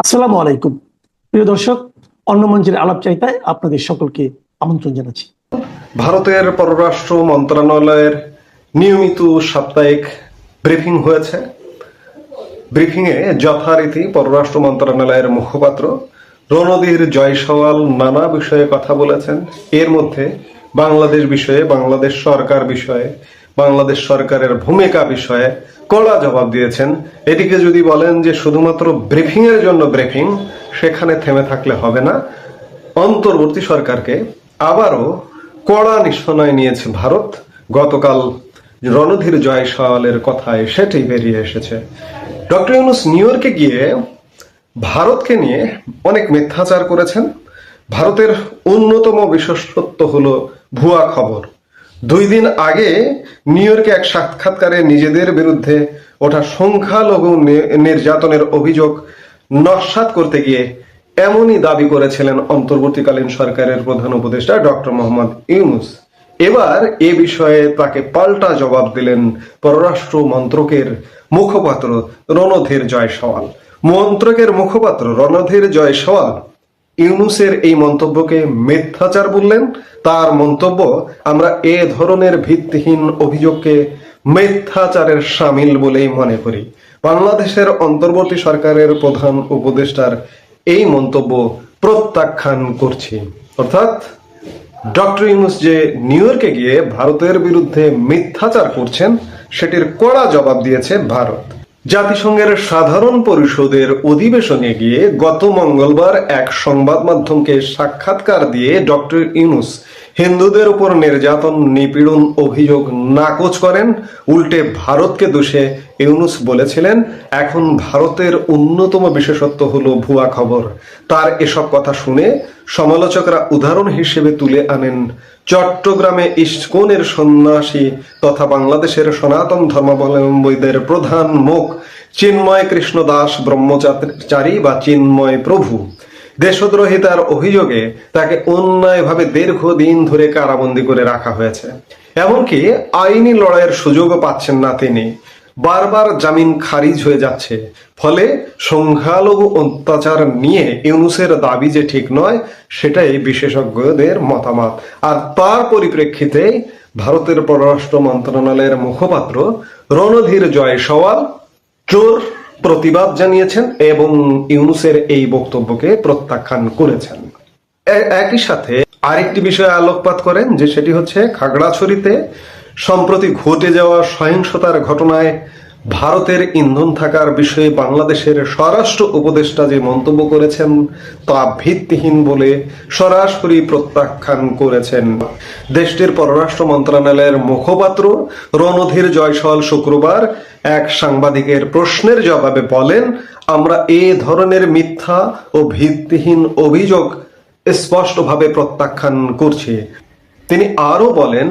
আসসালামু আলাইকুম প্রিয় দর্শক, অন্য মঞ্চের আলাপ চাইতায় আপনাদের সকলকে আমন্ত্রণ জানাচ্ছি। ভারতের পররাষ্ট্র মন্ত্রণালয়ের নিয়মিত সাপ্তাহিক ব্রিফিং হয়েছে। ব্রিফিংয়ে যথারীতি পররাষ্ট্র মন্ত্রণালয়ের মুখপাত্র রণধীর জয়সওয়াল নানা বিষয়ে কথা বলেছেন। এর মধ্যে বাংলাদেশ বিষয়ে, বাংলাদেশ সরকার বিষয়ে, বাংলাদেশ সরকারের ভূমিকা বিষয়ে কড়া জবাব দিয়েছেন। এদিকে যদি বলেন যে শুধুমাত্র ব্রিফিং এর জন্য ব্রিফিং, সেখানে থেমে থাকলে হবে না। অন্তর্বর্তী সরকারকে আবারও কড়া নিশানায় নিয়েছে ভারত। গতকাল রণধীর জয়সওয়ালের কথায় সেটাই বেরিয়ে এসেছে। ডক্টর ইউনূস নিউ ইয়র্কে গিয়ে ভারতকে নিয়ে অনেক মিথ্যাচার করেছেন। ভারতের অন্যতম বিশেষত্ব হলো ভুয়া খবর। 2 দিন আগে নিউ ইয়র্কে এক সাক্ষাৎকারে নিজেদের বিরুদ্ধে ওঠা সংখ্যালঘু নির্যাতনের অভিযোগ নস্যাৎ করতে গিয়ে এমনই দাবি করেছিলেন অন্তর্বর্তীকালীন সরকারের প্রধান উপদেষ্টা ডক্টর মোহাম্মদ ইউনূস। এবার এ বিষয়ে তাকে পাল্টা জবাব দিলেন পররাষ্ট্র মন্ত্রকের মুখপাত্র রণধীর জয়সওয়াল। মন্ত্রকের মুখপাত্র রণধীর জয়সওয়াল ইউনূসের এই মন্তব্যকে মিথ্যাচার বললেন। তার মন্তব্য, আমরা এ ধরনের ভিত্তিহীন অভিযোগকে মিথ্যাচারের শামিল বলেই মনে করি। বাংলাদেশের অন্তর্বর্তী সরকারের প্রধান উপদেষ্টার এই মন্তব্য প্রত্যাখ্যান করছি। অর্থাৎ ডক্টর ইউনূস যে নিউ ইয়র্কে গিয়ে ভারতের বিরুদ্ধে মিথ্যাচার করছেন, সেটির কড়া জবাব দিয়েছে ভারত। জাতিসংঘের সাধারণ পরিষদের অধিবেশনে গিয়ে গত মঙ্গলবার এক সংবাদ মাধ্যমকে সাক্ষাৎকার দিয়ে ডক্টর ইউনূস হিন্দুদের উপর নির্যাতন নিপীড়ন অভিযোগ নাকচ করেন। উল্টে ভারতকে দোষে ইউনূস বলেছিলেন, এখন ভারতের অন্যতম বিশেষত্ব হলো ভুয়া খবর। তার এসব কথা শুনে সমালোচকরা উদাহরণ হিসেবে তুলে আনেন চট্টগ্রামে ইস্কনের সন্ন্যাসী তথা বাংলাদেশের সনাতন ধর্মাবলম্বীদের প্রধান মুখ চিন্ময় কৃষ্ণ দাস ব্রহ্মচারী বা চিন্ময় প্রভু। দেশদ্রোহিতার অভিযোগে তাকে অন্যায়ভাবে দীর্ঘদিন ধরে কারাবন্দী করে রাখা হয়েছে। এমনকি আইনি লড়াইয়ের সুযোগও পাচ্ছেন না তিনি। বারবার জামিন খারিজ হয়ে যাচ্ছে। ফলে সংখ্যালঘু অত্যাচার নিয়ে ইউনূসের দাবি যে ঠিক নয়, সেটাই বিশেষজ্ঞদের মতামত। আর তার পরিপ্রেক্ষিতে ভারতের পররাষ্ট্র মন্ত্রণালয়ের মুখপাত্র রণধীর জয়সওয়াল জোর প্রতিবাদ জানিয়েছেন এবং ইউনূসের এই বক্তব্যকে প্রত্যাখ্যান করেছেন। একই সাথে আরেকটি বিষয়ে আলোকপাত করেন, যে সেটি হচ্ছে খাগড়াছড়িতে সম্প্রতি ঘটে যাওয়া সহিংসতার ঘটনায় ভারতের ইন্ধন থাকার বিষয়ে বাংলাদেশের স্বরাষ্ট্র উপদেষ্টা যে মন্তব্য করেছেন তা ভিত্তিহীন বলে সরাসরি প্রত্যাখ্যান করেছেন। দেশটির পররাষ্ট্র মন্ত্রণালয়ের মুখপাত্র রণধীর জয়সওয়াল শুক্রবার এক সাংবাদিকের প্রশ্নের জবাবে বলেন, আমরা এ ধরনের মিথ্যা ও ভিত্তিহীন অভিযোগ স্পষ্টভাবে প্রত্যাখ্যান করছি। তিনি আরো বলেন,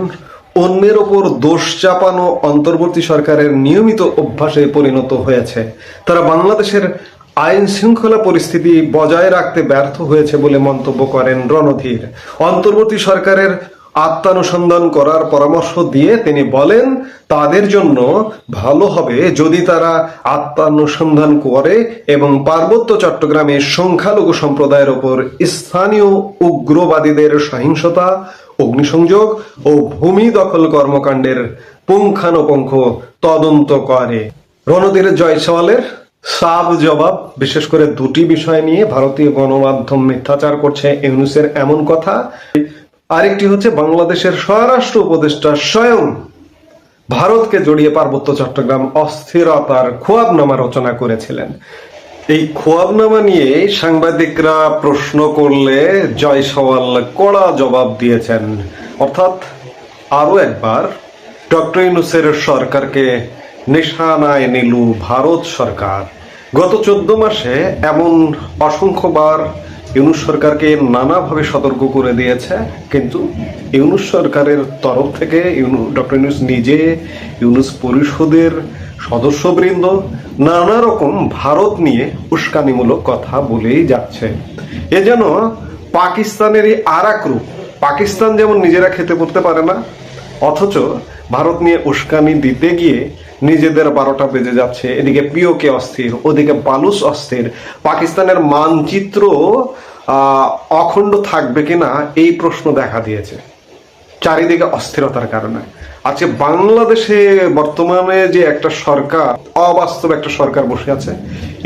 অন্যের ওপর দোষ চাপানো অন্তর্বর্তী সরকারের নিয়মিত অভ্যাসে পরিণত হয়েছে। তারা বাংলাদেশের আইন শৃঙ্খলা পরিস্থিতি বজায় রাখতে ব্যর্থ হয়েছে বলে মন্তব্য করেন রণধীর। অন্তর্বর্তী সরকারের আত্মানুসন্ধান করার পরামর্শ দিয়ে তিনি বলেন, তাদের জন্য ভালো হবে যদি তারা আত্মানুসন্ধান করে এবং পার্বত্য চট্টগ্রামে সংখ্যালঘু সম্প্রদায়ের ওপর স্থানীয় উগ্রবাদীদের সহিংসতা, অগ্নিসংযোগ ও ভূমি দখল কর্মকাণ্ডের পুঙ্খানুপুঙ্খ তদন্ত করে। রণধীর জয়সওয়ালের সাব জবাব, বিশেষ করে দুটি বিষয় নিয়ে। ভারতীয় গণমাধ্যম মিথ্যাচার করছে ইউনূসের এমন কথা। আরেকটি হচ্ছে বাংলাদেশের স্বরাষ্ট্র উপদেষ্টা স্বয়ং ভারতকে জড়িয়ে পার্বত্য চট্টগ্রাম অস্থিরতার খোয়াবনামা রচনা করেছিলেন। এই খোয়াবনামা নিয়ে সাংবাদিকরা প্রশ্ন করলে জয়সওয়াল কড়া জবাব দিয়েছেন। অর্থাৎ আরো একবার ডক্টর ইউনূসের সরকারকে নিশানায় নিল ভারত সরকার। গত 14 মাসে এমন অসংখ্যবার ইউনূস সরকারকে নানাভাবে সতর্ক করে দিয়েছে, কিন্তু ইউনূস সরকারের তরফ থেকে ডক্টর ইউনূস নিজে, ইউনূস পরিষদের সদস্যবৃন্দ নানা রকম ভারত নিয়ে উস্কানিমূলক কথা বলেই যাচ্ছে। এ যেন পাকিস্তানেরই আর এক রূপ। পাকিস্তান যেমন নিজেরা খেতে পড়তে পারে না, অথচ ভারত নিয়ে উস্কানি দিতে গিয়ে নিজেদের 12টা বেজে যাচ্ছে। এদিকে পিওকে অস্থির, ওদিকে বালুচ অস্থির, পাকিস্তানের মানচিত্র অখণ্ড থাকবে কিনা এই প্রশ্ন দেখা দিয়েছে চারিদিকে অস্থিরতার কারণে। আজকে বাংলাদেশে বর্তমানে যে একটা সরকার, অবাস্তব একটা সরকার বসে আছে,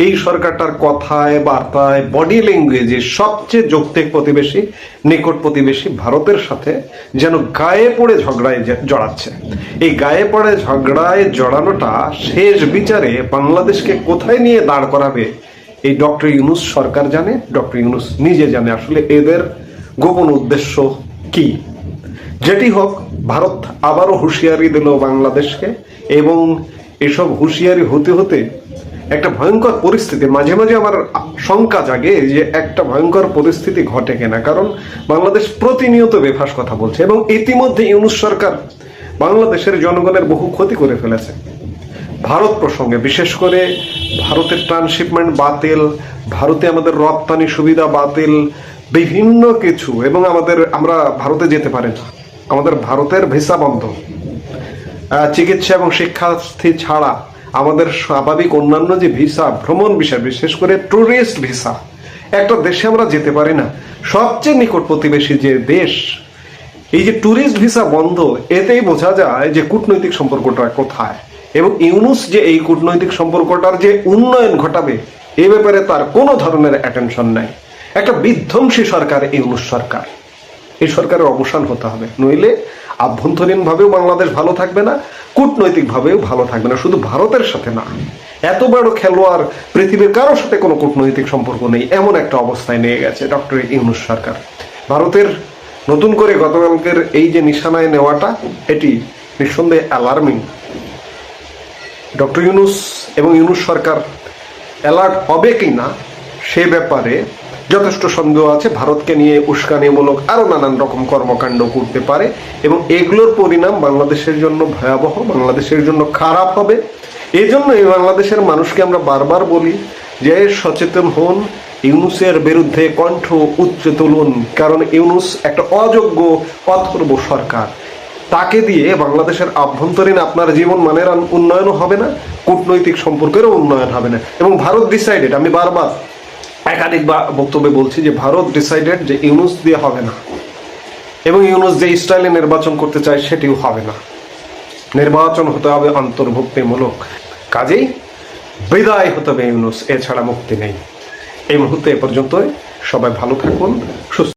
এই সরকারটার কথায় বার্তায় বডি ল্যাঙ্গুয়েজে সবচেয়ে যৌক্তিক প্রতিবেশী, নিকট প্রতিবেশী ভারতের সাথে যেন গায়ে পড়ে ঝগড়ায় জড়াচ্ছে। এই গায়ে পড়ে ঝগড়ায় জড়ানোটা শেষ বিচারে বাংলাদেশকে কোথায় নিয়ে দাঁড় করাবে এই ডক্টর ইউনূস সরকার জানে, ডক্টর ইউনূস নিজে জানে আসলে এদের গোপন উদ্দেশ্য কি। যেটি হোক, ভারত আবারও হুঁশিয়ারি দিল বাংলাদেশকে, এবং এসব হুঁশিয়ারি হতে হতে একটা ভয়ঙ্কর পরিস্থিতি, মাঝে মাঝে আমার শঙ্কা জাগে যে একটা ভয়ঙ্কর পরিস্থিতি ঘটে কিনা। কারণ বাংলাদেশ প্রতিনিয়ত বেফাস কথা বলছে, এবং ইতিমধ্যে ইউনূস সরকার বাংলাদেশের জনগণের বহু ক্ষতি করে ফেলেছে। ভারত প্রসঙ্গে বিশেষ করে ভারতের ট্রান্সশিপমেন্ট বাতিল, ভারতে আমাদের রপ্তানি সুবিধা বাতিল, বিভিন্ন কিছু, এবং আমরা ভারতে যেতে পারি না, আমাদের ভারতের ভিসা বন্ধ, চিকিৎসা এবং শিক্ষার্থী ছাড়া আমাদের স্বাভাবিক অন্যান্য যে ভিসা, ভ্রমণ ভিসা, বিশেষ করে ট্যুরিস্ট ভিসা, একটা দেশে আমরা যেতে পারি না। সবচেয়ে নিকট প্রতিবেশী যে দেশ, এই যে ট্যুরিস্ট ভিসা বন্ধ, এতেই বোঝা যায় যে কূটনৈতিক সম্পর্কটা কোথায়, এবং ইউনূস যে এই কূটনৈতিক সম্পর্কটার যে উন্নয়ন ঘটাবে এ ব্যাপারে তার কোনো ধরনের অ্যাটেনশন নাই। একটা বিধ্বংসী সরকার ইউনূস সরকার। এই সরকারের অবসান হতে হবে, নইলে আভ্যন্তরীণ ভাবেও বাংলাদেশ ভালো থাকবে না, কূটনৈতিক ভাবেও ভালো থাকবে না। শুধু ভারতের সাথে না, এত বড় খেলোয়াড় পৃথিবীর কারোর সাথে কোনো কূটনৈতিক সম্পর্ক নেই, এমন একটা অবস্থায় নিয়ে গেছে ডক্টর ইউনূস সরকার। ভারতের নতুন করে গতকালকের এই যে নিশানায় নেওয়াটা, এটি নিঃসন্দেহে অ্যালার্মিং। ডক্টর ইউনূস এবং ইউনূস সরকার অ্যালার্ট হবে কিনা সে ব্যাপারে যথেষ্ট সন্দেহ আছে। ভারতকে নিয়ে উস্কানিমূলক আরো নানান রকম কর্মকাণ্ড করতে পারে, এবং এগুলোর পরিণাম বাংলাদেশের জন্য ভয়াবহ, বাংলাদেশের জন্য খারাপ হবে। এই জন্য এই বাংলাদেশের মানুষকে আমরা বারবার বলি যে সচেতন হন, ইউনূসের বিরুদ্ধে কণ্ঠ উচ্চ তুলুন। কারণ ইউনূস একটা অযোগ্য অথর্ব সরকার, তাকে দিয়ে বাংলাদেশের আভ্যন্তরীণ আপনার জীবন মানের উন্নয়নও হবে না, কূটনৈতিক সম্পর্কেরও উন্নয়ন হবে না। এবং ভারত ডিসাইডেড, আমি বারবার একাধিক বক্তব্যে বলছি যে ভারত ডিসাইডেড যে ইউনূস দিয়ে হবে না, এবং ইউনূস যে স্টাইলে নির্বাচন করতে চায় সেটিও হবে না। নির্বাচন হতে হবে অন্তর্ভুক্তিমূলক। কাজেই বিদায় হতে হবে ইউনূস, এছাড়া মুক্তি নেই। এই মুহূর্তে এ পর্যন্তই। সবাই ভালো থাকুন, সুস্থ